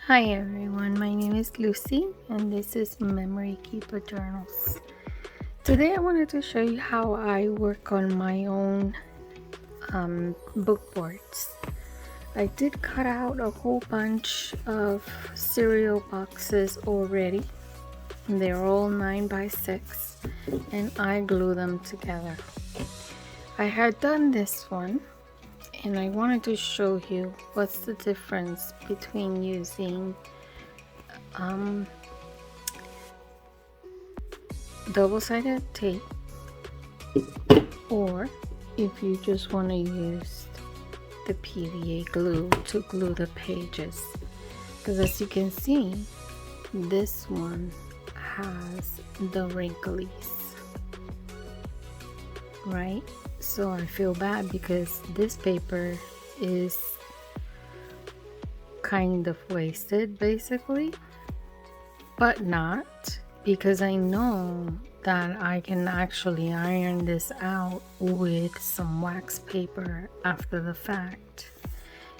Hi everyone, my name is Lucy and this is Memory Keeper Journals. Today I wanted to show you how I work on my own book boards. I did cut out a whole bunch of cereal boxes already. They're all 9x6 and I glue them together. I had done this one and I wanted to show you what's the difference between using double-sided tape or if you just want to use the PVA glue to glue the pages, because as you can see, this one has the wrinkles, right? So I feel bad because this paper is kind of wasted basically, but not, because I know that I can actually iron this out with some wax paper after the fact.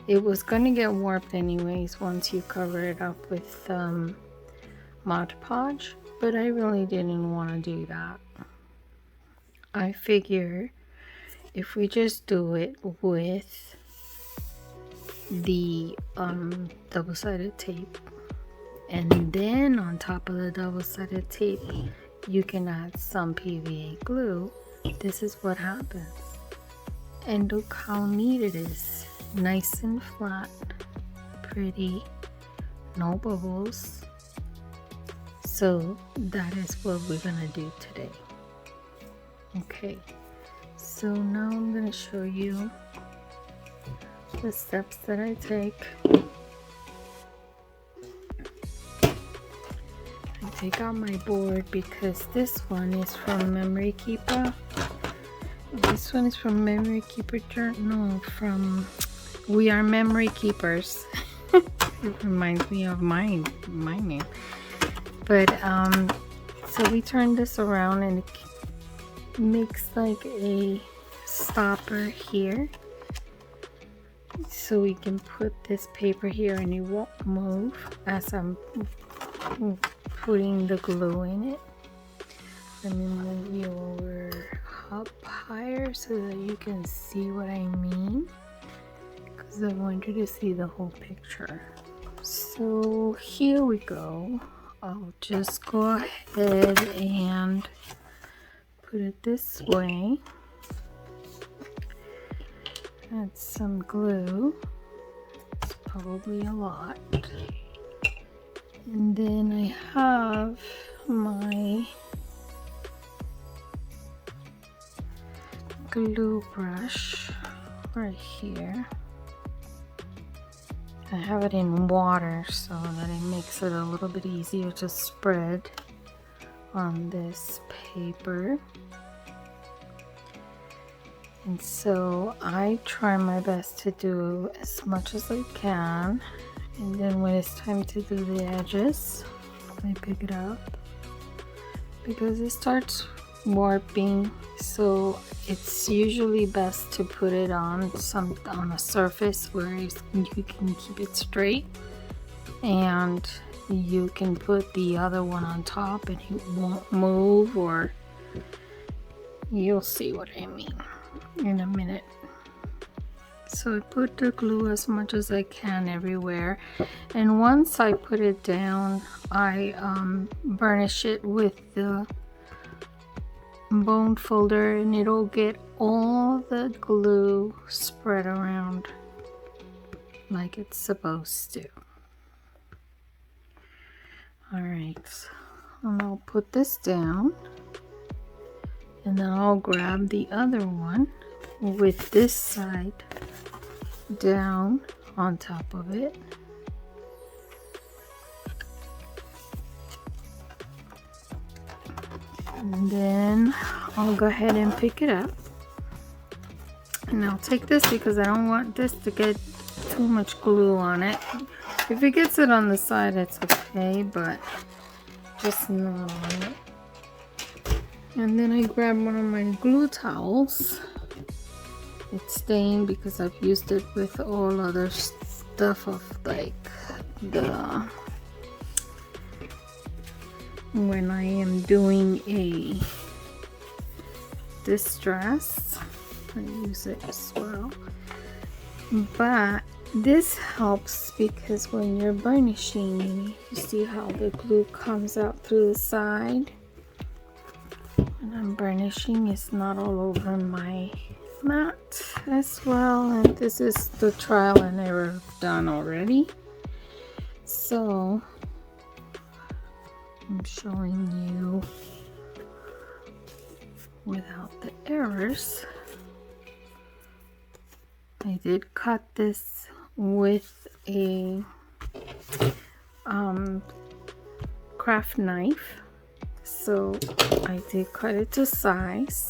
It was gonna get warped anyways once you cover it up with Mod Podge, but I really didn't want to do that. I figure if we just do it with the double-sided tape, and then on top of the double-sided tape you can add some PVA glue, this is what happens. And look how neat it is, nice and flat, pretty, no bubbles. So that is what we're gonna do today. Okay, so now I'm gonna show you the steps that I take. I take out my board because this one is from Memory Keeper. This one is from Memory Keeper Journal, from We Are Memory Keepers. It reminds me of my name. But so we turn this around and it makes like a stopper here, so we can put this paper here and it won't move as I'm putting the glue in it. Let me move you over up higher so that you can see what I mean, because I want you to see the whole picture. So here we go. I'll just go ahead and put it this way. Add some glue. It's probably a lot. And then I have my glue brush right here. I have it in water so that it makes it a little bit easier to spread on this paper. And so I try my best to do as much as I can, and then when it's time to do the edges, I pick it up because it starts warping. So it's usually best to put it on a surface where you can keep it straight, and you can put the other one on top and it won't move, or you'll see what I mean in a minute. So I put the glue as much as I can everywhere, and once I put it down, I burnish it with the bone folder, and it'll get all the glue spread around like it's supposed to. Alright, and I'll put this down, and then I'll grab the other one with this side down on top of it. And then I'll go ahead and pick it up. And I'll take this because I don't want this to get too much glue on it. If it gets it on the side, it's okay, but just not on it. And then I grab one of my glue towels. It's stained because I've used it with all other stuff of like when I am doing a distress, I use it as well. But this helps because when you're burnishing, you see how the glue comes out through the side. When I'm burnishing, it's not all over my mat as well. And this is the trial and error I've done already. So I'm showing you without the errors. I did cut this with a craft knife, so I did cut it to size.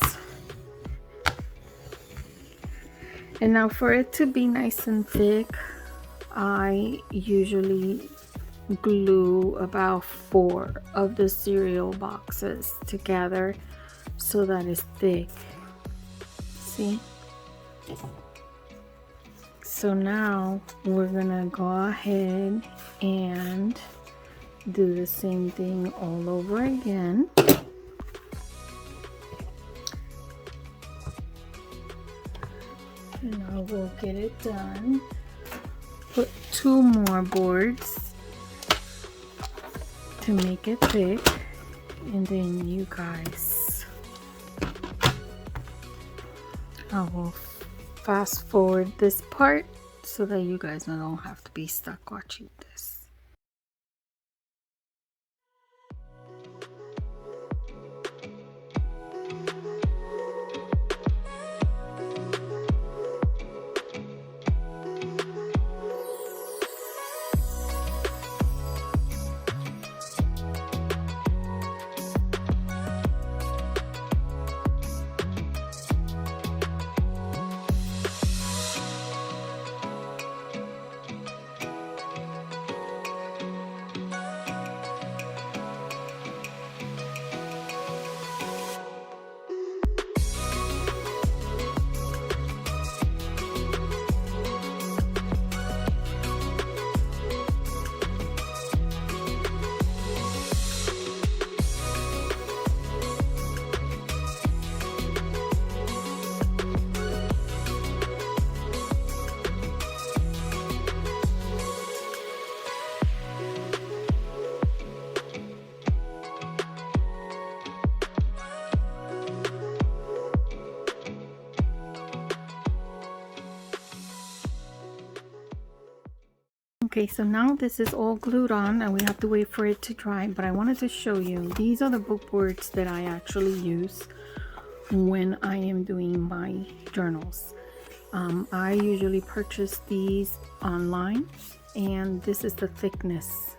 And now for it to be nice and thick, I usually glue about 4 of the cereal boxes together so that it's thick. See? So now we're gonna go ahead and do the same thing all over again. And I will get it done. Put 2 more boards to make it thick, and then you guys, I will fast forward this part so that you guys don't have to be stuck watching this. Okay, so now this is all glued on and we have to wait for it to dry, but I wanted to show you, these are the book boards that I actually use when I am doing my journals. I usually purchase these online, and this is the thickness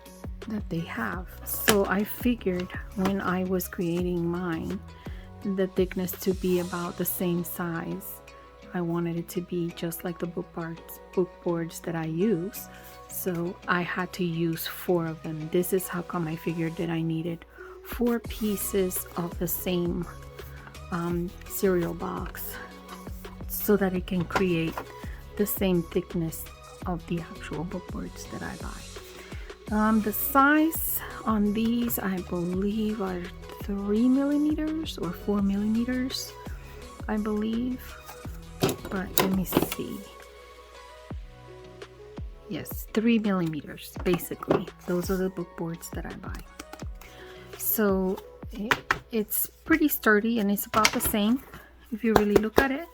that they have. So I figured when I was creating mine, the thickness to be about the same size. I wanted it to be just like the book boards that I use. So I had to use 4 of them. This is how come I figured that I needed 4 pieces of the same cereal box so that it can create the same thickness of the actual book boards that I buy. The size on these, I believe, are 3 millimeters or 4 millimeters, I believe. But let me see. Yes, 3 millimeters, basically. Those are the book boards that I buy. So it's pretty sturdy, and it's about the same. If you really look at it,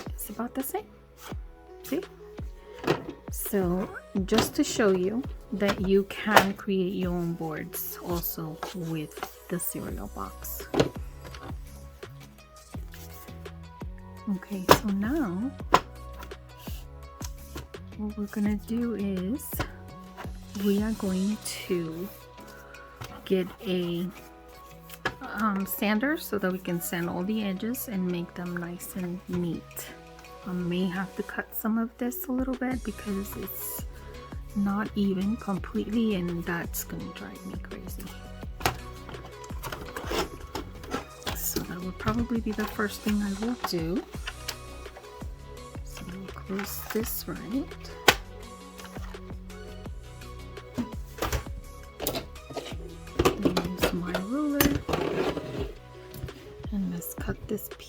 it's about the same. See? So just to show you that you can create your own boards also with the cereal box. Okay, so now what we're gonna do is we are going to get a sander so that we can sand all the edges and make them nice and neat. I may have to cut some of this a little bit because it's not even completely, and that's gonna drive me crazy. So that will probably be the first thing I will do. So we'll close this right.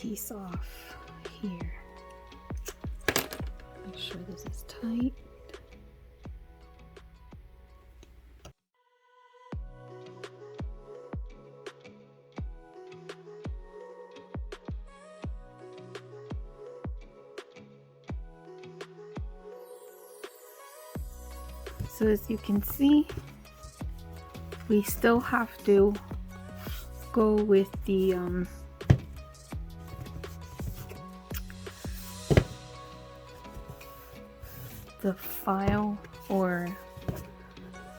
piece off here. Make sure this is tight. So as you can see, we still have to go with the file or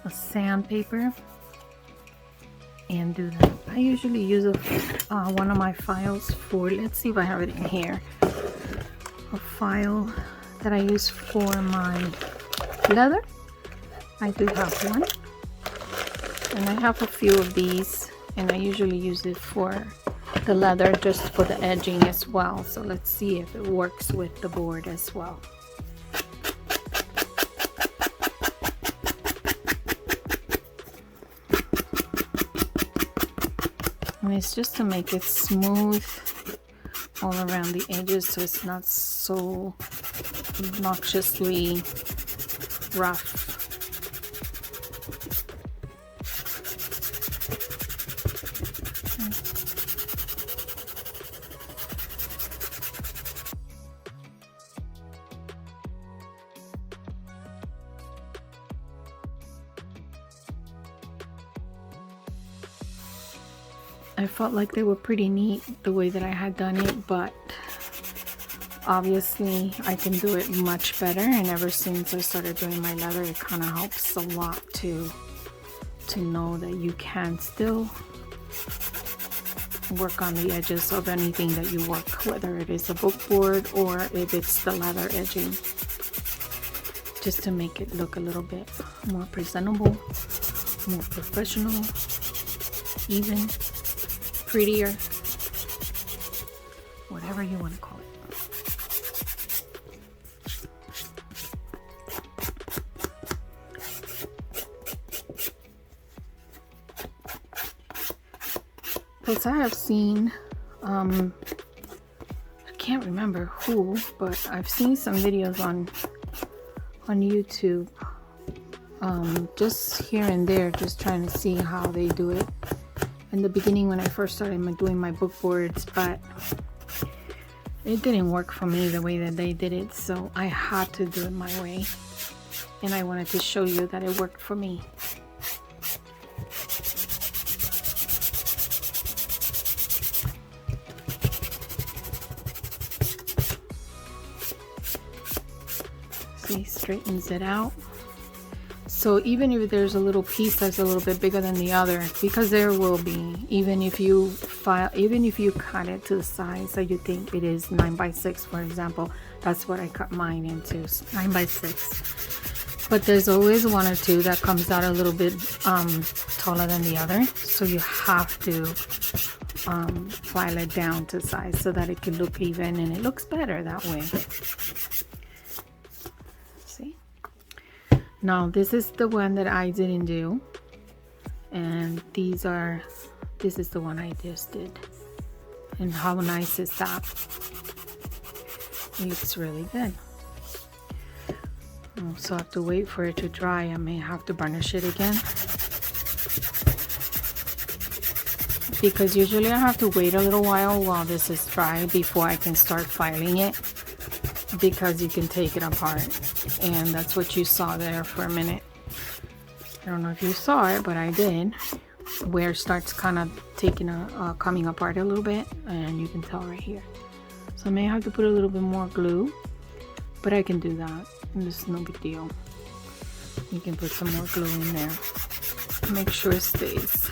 a sandpaper and do that. I usually use one of my files for, let's see if I have it in here, a file that I use for my leather. I do have one, and I have a few of these, and I usually use it for the leather, just for the edging as well. So let's see if it works with the board as well. And it's just to make it smooth all around the edges, so it's not so obnoxiously rough. I felt like they were pretty neat the way that I had done it, but obviously I can do it much better, and ever since I started doing my leather, it kind of helps a lot to know that you can still work on the edges of anything that you work, whether it is a book board or if it's the leather edging, just to make it look a little bit more presentable, more professional, even prettier, whatever you want to call it. Because I have seen, I can't remember who, but I've seen some videos on YouTube, just here and there, just trying to see how they do it in the beginning when I first started doing my book boards, but it didn't work for me the way that they did it, so I had to do it my way, and I wanted to show you that it worked for me. See, straightens it out. So even if there's a little piece that's a little bit bigger than the other, because there will be, even if you cut it to the size that you think it is 9x6, for example, that's what I cut mine into, 9x6. But there's always one or two that comes out a little bit taller than the other, so you have to file it down to size so that it can look even, and it looks better that way. Now this is the one that I didn't do, and this is the one I just did, and how nice is that? It looks really good. I also have to wait for it to dry. I may have to burnish it again, because usually I have to wait a little while this is dry before I can start filing it, because you can take it apart, and that's what you saw there for a minute. I don't know if you saw it, but I did, where it starts kind of coming apart a little bit, and you can tell right here. So I may have to put a little bit more glue, but I can do that, and this is no big deal. You can put some more glue in there, make sure it stays.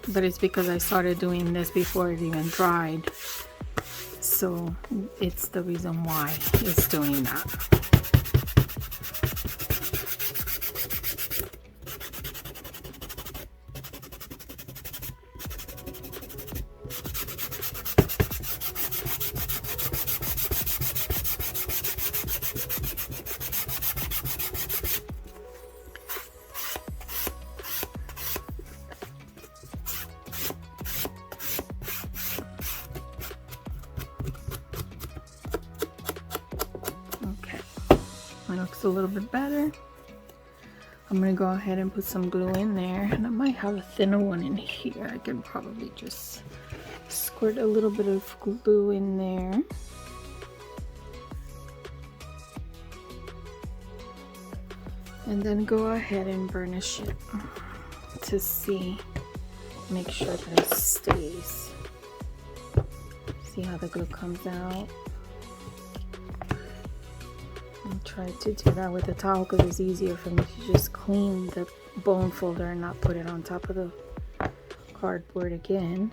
But it's because I started doing this before it even dried, so it's the reason why it's doing that. looks a little bit better. I'm gonna go ahead and put some glue in there, and I might have a thinner one in here. I can probably just squirt a little bit of glue in there. And then go ahead and burnish it to see, make sure that it stays. See how the glue comes out? I try to do that with a towel because it's easier for me to just clean the bone folder and not put it on top of the cardboard again.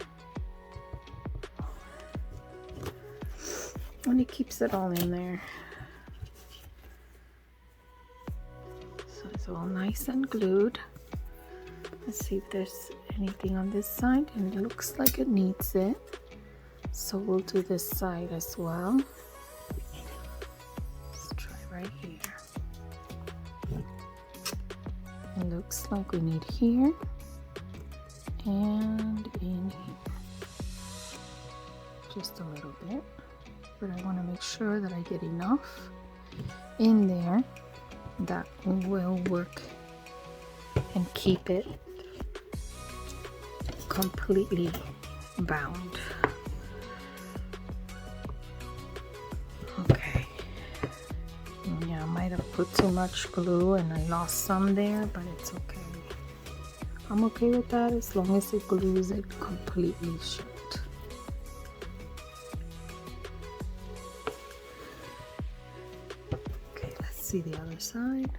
And it keeps it all in there. So it's all nice and glued. Let's see if there's anything on this side, and it looks like it needs it. So we'll do this side as well. Right here. It looks like we need here and in here. Just a little bit, but I want to make sure that I get enough in there that will work and keep it completely bound. Okay. Yeah, I might have put too much glue and I lost some there, but it's okay. I'm okay with that as long as it glues it completely shut. Okay, let's see the other side.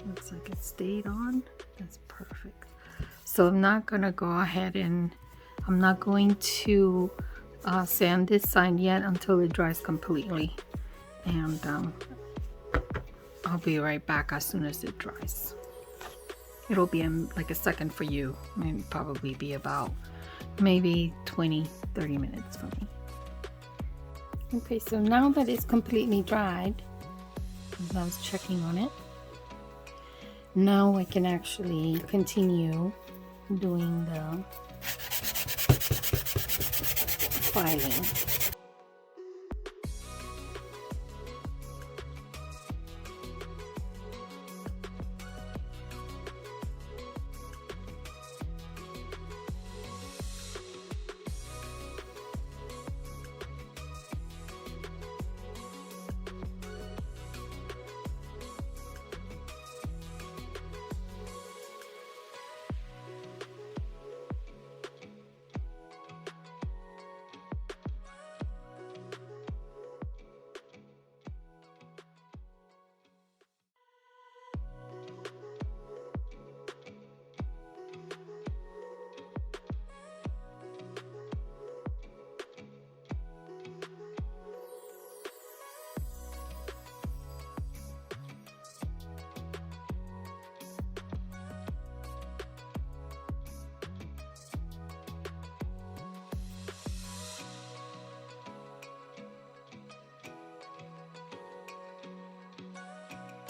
Looks like it stayed on. That's perfect. So I'm not gonna go ahead and I'm not going to sand this side yet until it dries completely, and I'll be right back as soon as it dries. It'll be in like a second for you, maybe probably be about maybe 20-30 minutes for me. Okay, so now that it's completely dried, as I was checking on it, now I can actually continue doing the filing.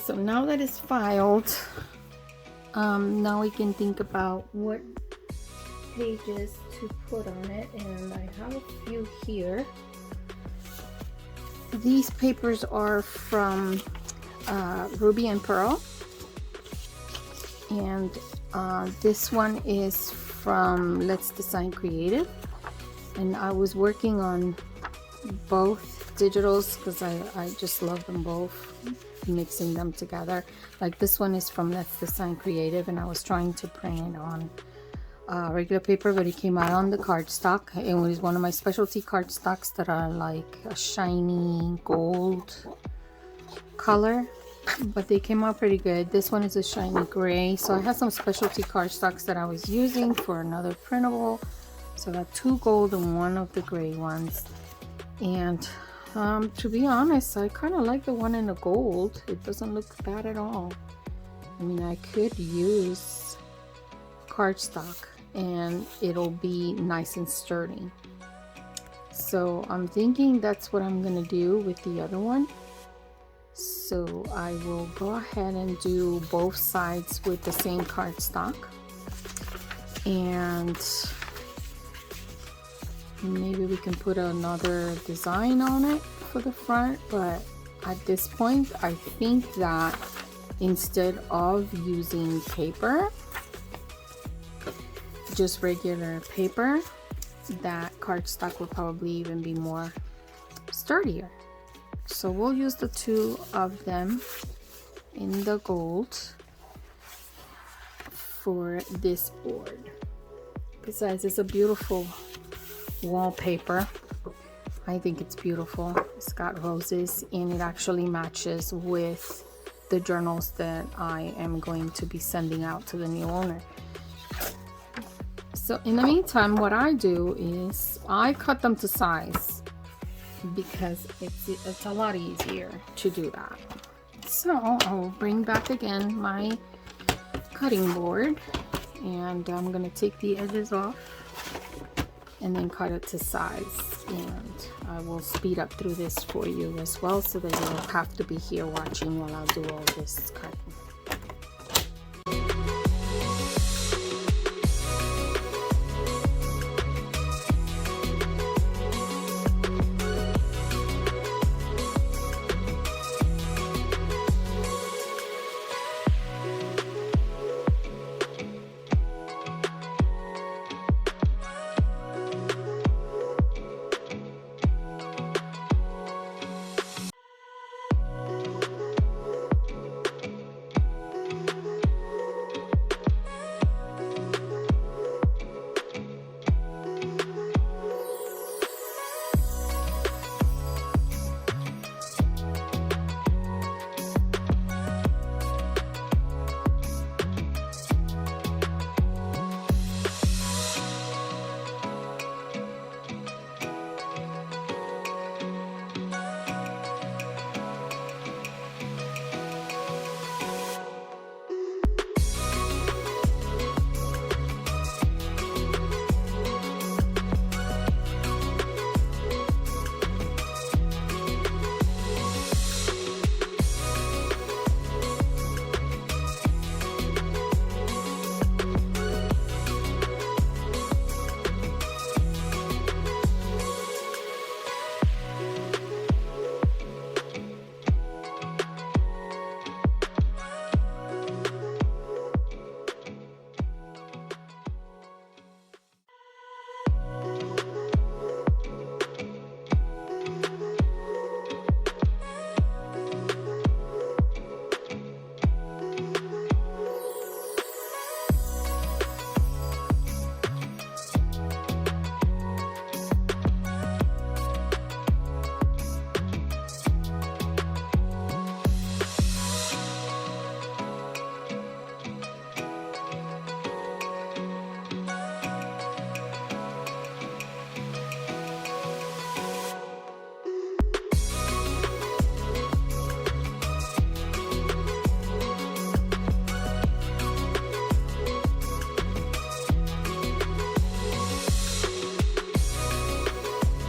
So now that it's filed, now we can think about what pages to put on it, and I have a few here. These papers are from Ruby and Pearl, and this one is from Let's Design Creative, and I was working on both digitals because I just love them both, mixing them together. Like this one is from Let's Design Creative, and I was trying to print it on regular paper, but it came out on the cardstock. It was one of my specialty cardstocks that are like a shiny gold color, but they came out pretty good. This one is a shiny gray. So I had some specialty cardstocks that I was using for another printable. So I got 2 gold and 1 of the gray ones. And to be honest, I kind of like the one in the gold. It doesn't look bad at all. I mean, I could use cardstock and it'll be nice and sturdy. So I'm thinking that's what I'm gonna do with the other one. So I will go ahead and do both sides with the same cardstock, and maybe we can put another design on it for the front, but at this point I think that instead of using paper, just regular paper, that cardstock would probably even be more sturdier. So we'll use the two of them in the gold for this board. Besides, it's a beautiful wallpaper. I think it's beautiful. It's got roses and it actually matches with the journals that I am going to be sending out to the new owner. So in the meantime, what I do is I cut them to size because it's a lot easier to do that. So I'll bring back again my cutting board and I'm going to take the edges off and then cut it to size, and I will speed up through this for you as well so that you don't have to be here watching while I do all this cutting.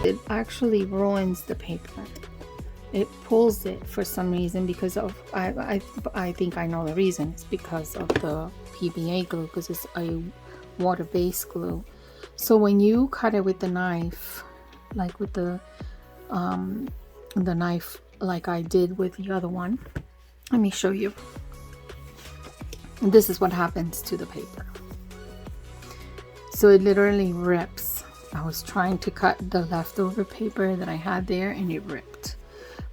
It actually ruins the paper. It pulls it for some reason because of, I think I know the reason. It's because of the PVA glue, because it's a water-based glue. So when you cut it with the knife, like with the knife like I did with the other one, let me show you. This is what happens to the paper. So it literally rips. I was trying to cut the leftover paper that I had there and it ripped.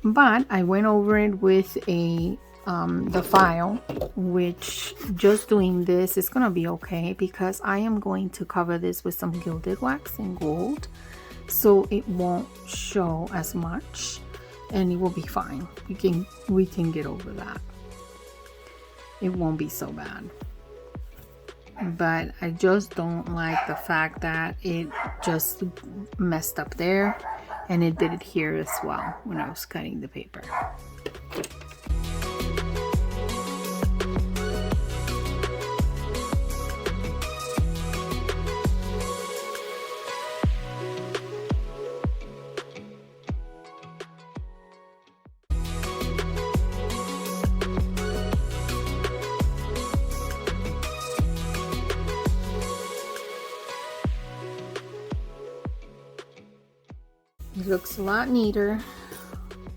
But I went over it with the file, which just doing this is gonna be okay because I am going to cover this with some gilded wax in gold, so it won't show as much and it will be fine. We can get over that. It won't be so bad. But I just don't like the fact that it just messed up there, and it did it here as well when I was cutting the paper. It looks a lot neater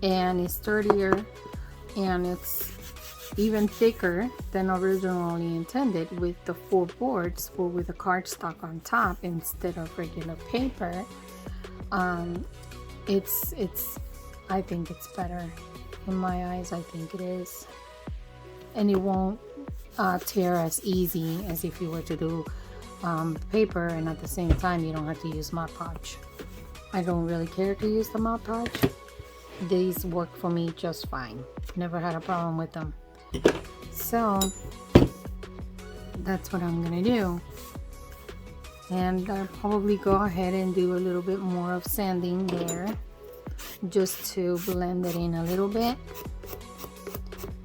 and it's sturdier, and it's even thicker than originally intended with the 4 boards, or with a cardstock on top instead of regular paper. It's I think it's better. In my eyes, I think it is. And it won't tear as easy as if you were to do paper, and at the same time you don't have to use Mod Podge. I don't really care to use the Mod Podge. These work for me just fine. Never had a problem with them. So that's what I'm gonna do. And I'll probably go ahead and do a little bit more of sanding there, just to blend it in a little bit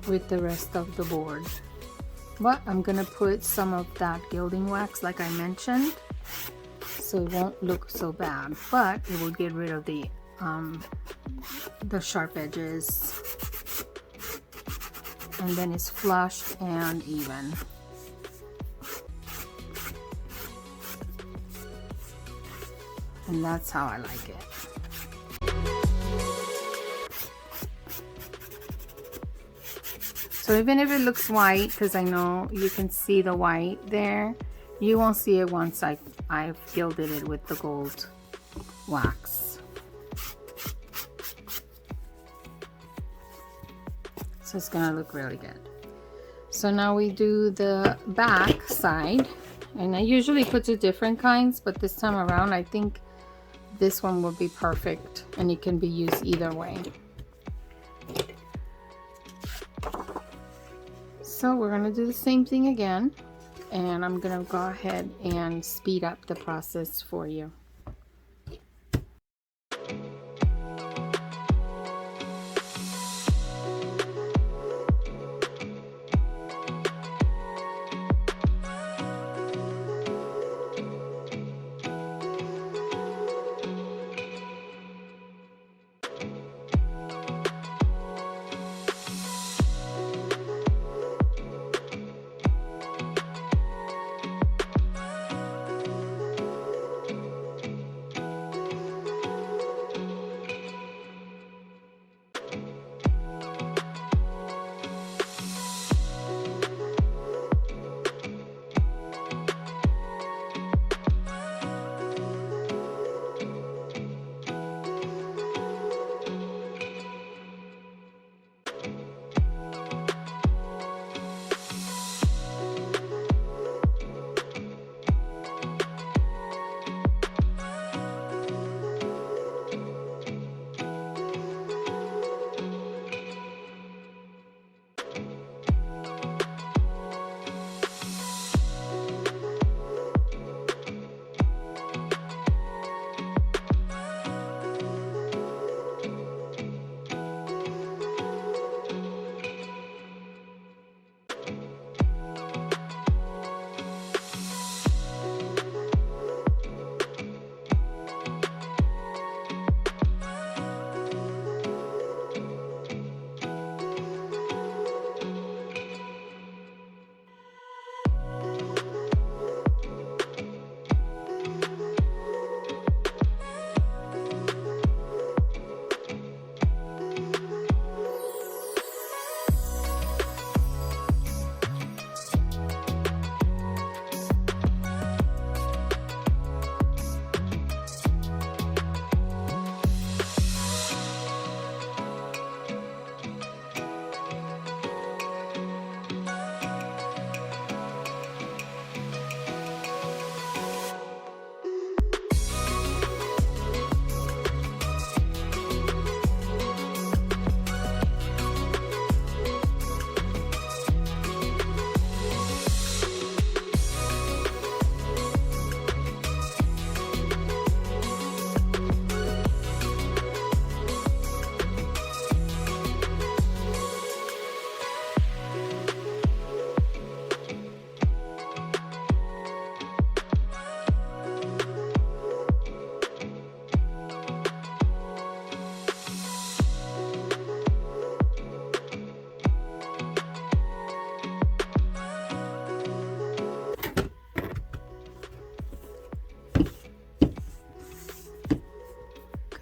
with the rest of the board. But I'm gonna put some of that gilding wax like I mentioned, so it won't look so bad, but it will get rid of the sharp edges, and then it's flush and even. And that's how I like it. So even if it looks white, because I know you can see the white there, you won't see it once I've gilded it with the gold wax. So it's gonna look really good. So now we do the back side, and I usually put 2 different kinds, but this time around I think this one will be perfect, and it can be used either way. So we're gonna do the same thing again, and I'm gonna go ahead and speed up the process for you.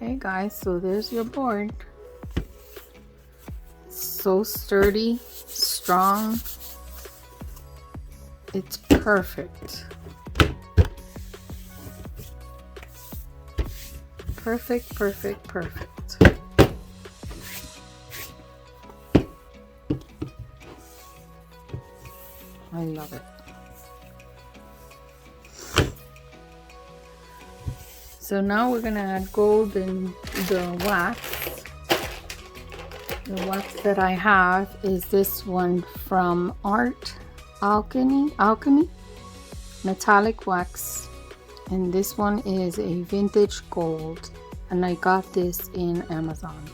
Okay guys, so there's your board. so sturdy, strong. It's perfect. Perfect, perfect, perfect. I love it. So now we're gonna add gold in the wax. The wax that I have is this one from Alchemy metallic wax, and this one is a vintage gold, and I got this in Amazon.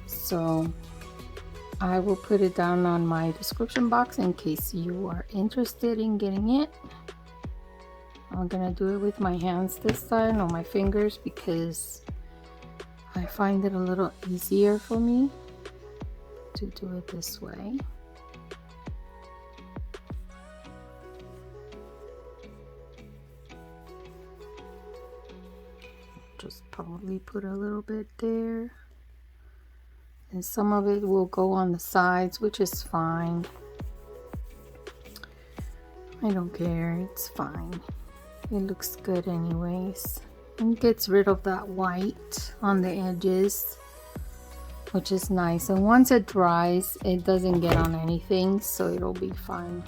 So I will put it down on my description box in case you are interested in getting it. I'm gonna do it with my hands this time, or my fingers, because I find it a little easier for me to do it this way. Just probably put a little bit there, and some of it will go on the sides, which is fine. I don't care, it's fine. It looks good anyways. And gets rid of that white on the edges, which is nice. And once it dries, it doesn't get on anything, so it'll be fine.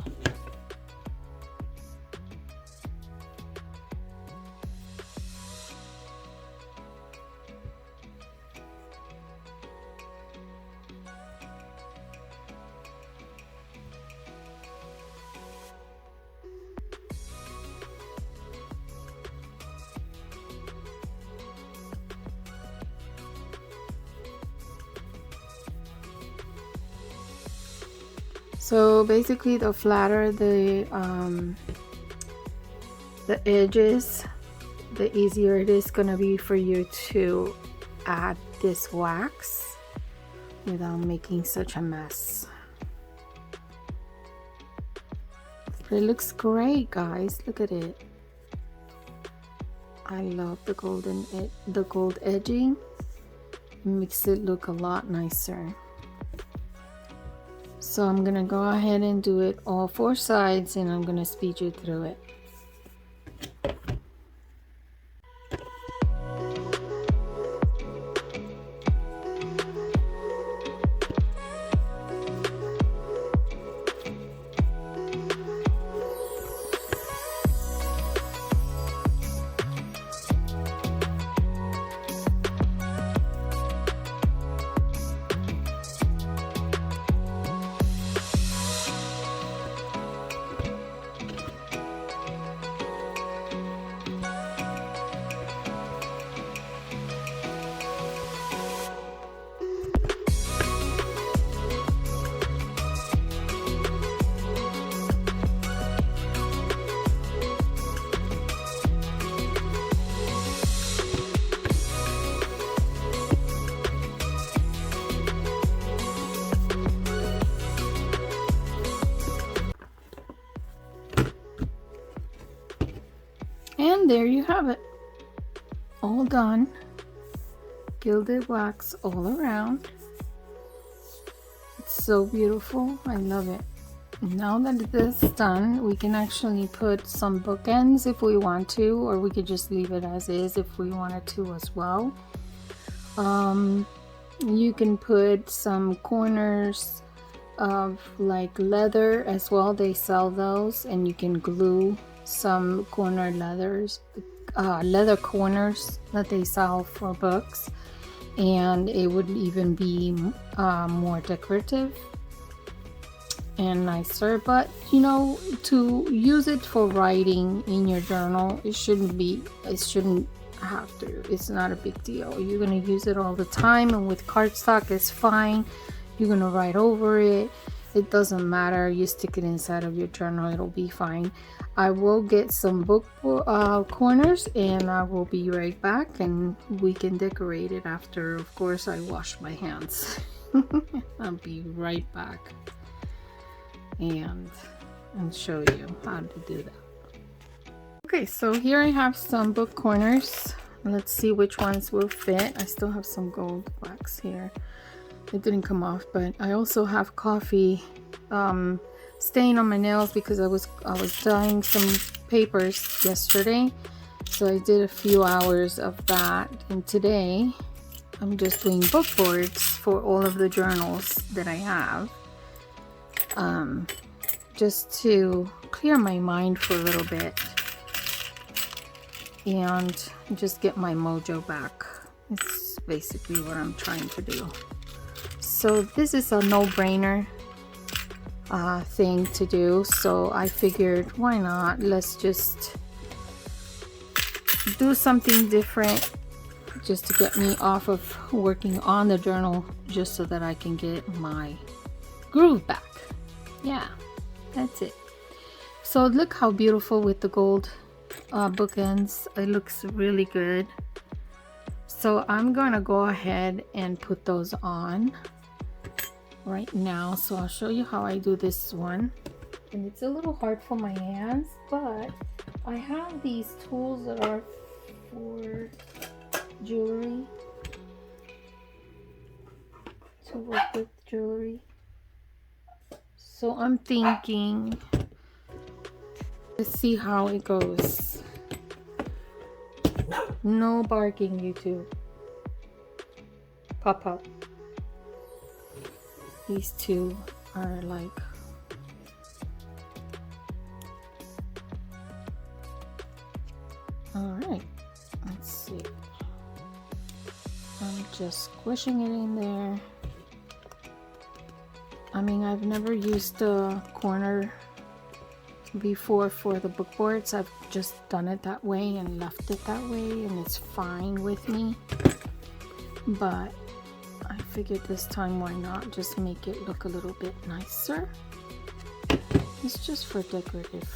So basically, the flatter the edges, the easier it is gonna be for you to add this wax without making such a mess. But it looks great, guys. Look at it. I love the gold edging. It makes it look a lot nicer. So I'm gonna go ahead and do it all 4 sides, and I'm gonna speed you through it. And there you have it, all done. Gilded wax all around. It's so beautiful. I love it. Now that this is done, we can actually put some bookends if we want to, or we could just leave it as is if we wanted to as well. You can put some corners of like leather as well. They sell those, and you can glue some corner leather corners that they sell for books, and it would even be more decorative and nicer. But you know, to use it for writing in your journal, it shouldn't have to. It's not a big deal. You're gonna use it all the time, and with cardstock it's fine. You're gonna write over it. It doesn't matter. You stick it inside of your journal, it'll be fine. I will get some book corners, and I will be right back, and we can decorate it after, of course, I wash my hands. I'll be right back and show you how to do that. Okay, so here I have some book corners. Let's see which ones will fit. I still have some gold wax here. It didn't come off, but I also have coffee stain on my nails because I was dyeing some papers yesterday. So I did a few hours of that, and today I'm just doing book boards for all of the journals that I have, just to clear my mind for a little bit and just get my mojo back. It's basically what I'm trying to do. So this is a no-brainer thing to do, so I figured, why not, let's just do something different just to get me off of working on the journal, just so that I can get my groove back. Yeah, that's it. So look how beautiful with the gold bookends. It looks really good. So I'm gonna go ahead and put those on right now. So I'll show you how I do this one, and it's a little hard for my hands, but I have these tools that are for jewelry, to work with jewelry. So I'm thinking, let's see how it goes. No barking, YouTube. Pop up. These two are like, all right, let's see. I'm just squishing it in there. I mean, I've never used the corner before for the book boards. I've just done it that way and left it that way, and it's fine with me. But I figured this time, why not just make it look a little bit nicer. It's just for decorative.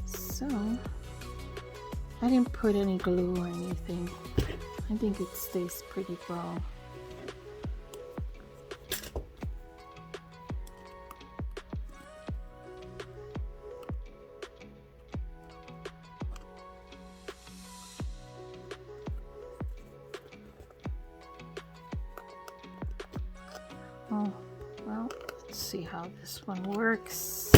So I didn't put any glue or anything. I think it stays pretty well. Oh, well, let's see how this one works.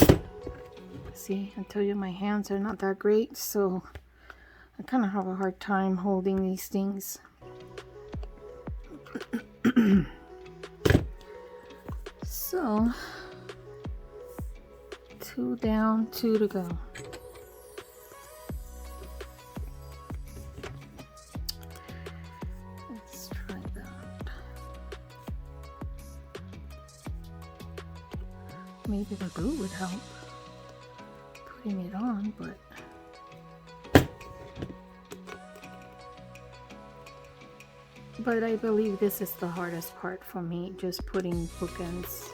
See, I tell you, my hands are not that great, so I kind of have a hard time holding these things. So, 2 down, 2 to go. Let's try that. Maybe the glue would help putting it on, but I believe this is the hardest part for me, just putting bookends,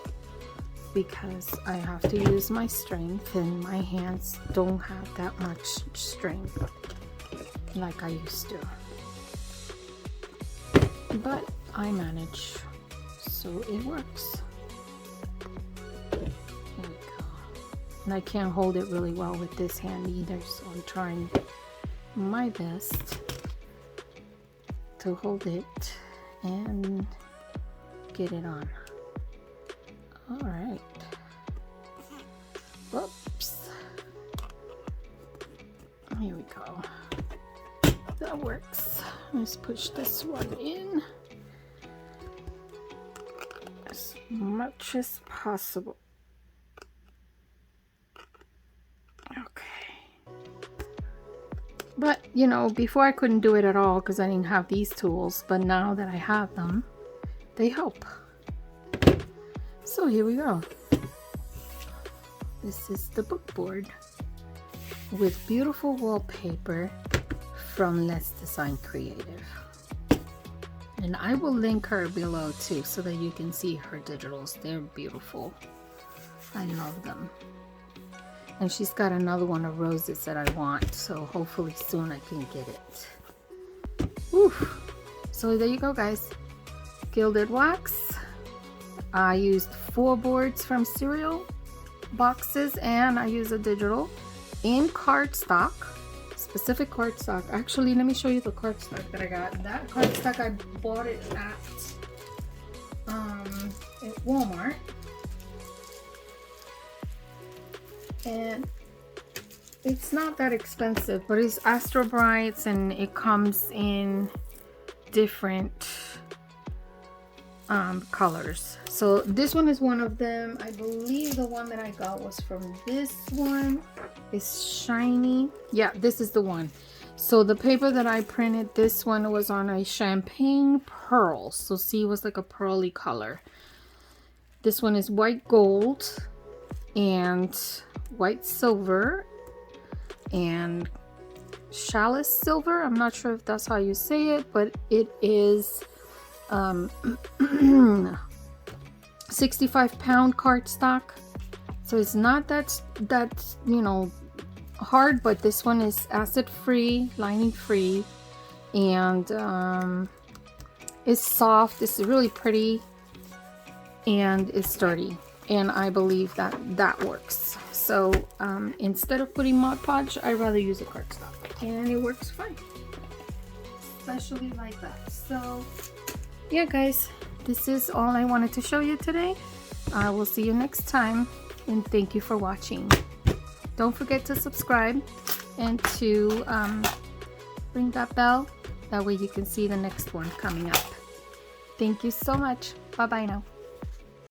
because I have to use my strength, and my hands don't have that much strength like I used to. But I manage, so it works. There we go. And I can't hold it really well with this hand either, so I'm trying my best to hold it and get it on. All right. Oops. Here we go. That works. Let's push this one in as much as possible. Okay. But, you know, before I couldn't do it at all because I didn't have these tools. But now that I have them, they help. So here we go. This is the book board with beautiful wallpaper from Let's Design Creative. And I will link her below too, so that you can see her digitals. They're beautiful. I love them. And she's got another one of roses that I want, so hopefully soon I can get it. Whew. So there you go, guys. Gilded wax. I used 4 boards from cereal boxes, and I use a digital in cardstock. specific cardstock. Actually, let me show you the cardstock that I got. That cardstock, I bought it at Walmart. And it's not that expensive, but it's Astro Brights, and it comes in different colors. So this one is one of them. I believe the one that I got was from this one. It's shiny. Yeah, this is the one. So the paper that I printed, this one was on a champagne pearl. So see, it was like a pearly color. This one is white gold and white silver and chalice silver. I'm not sure if that's how you say it, but it is 65-pound cardstock. So it's not that you know, hard, but this one is acid free, lining free, and it's soft. It's really pretty, and it's sturdy, and I believe that works. So instead of putting Mod Podge, I rather use a cardstock, and it works fine, especially like that. So yeah, guys, this is all I wanted to show you today. I will see you next time, and thank you for watching. Don't forget to subscribe and to ring that bell. That way you can see the next one coming up. Thank you so much. Bye bye now.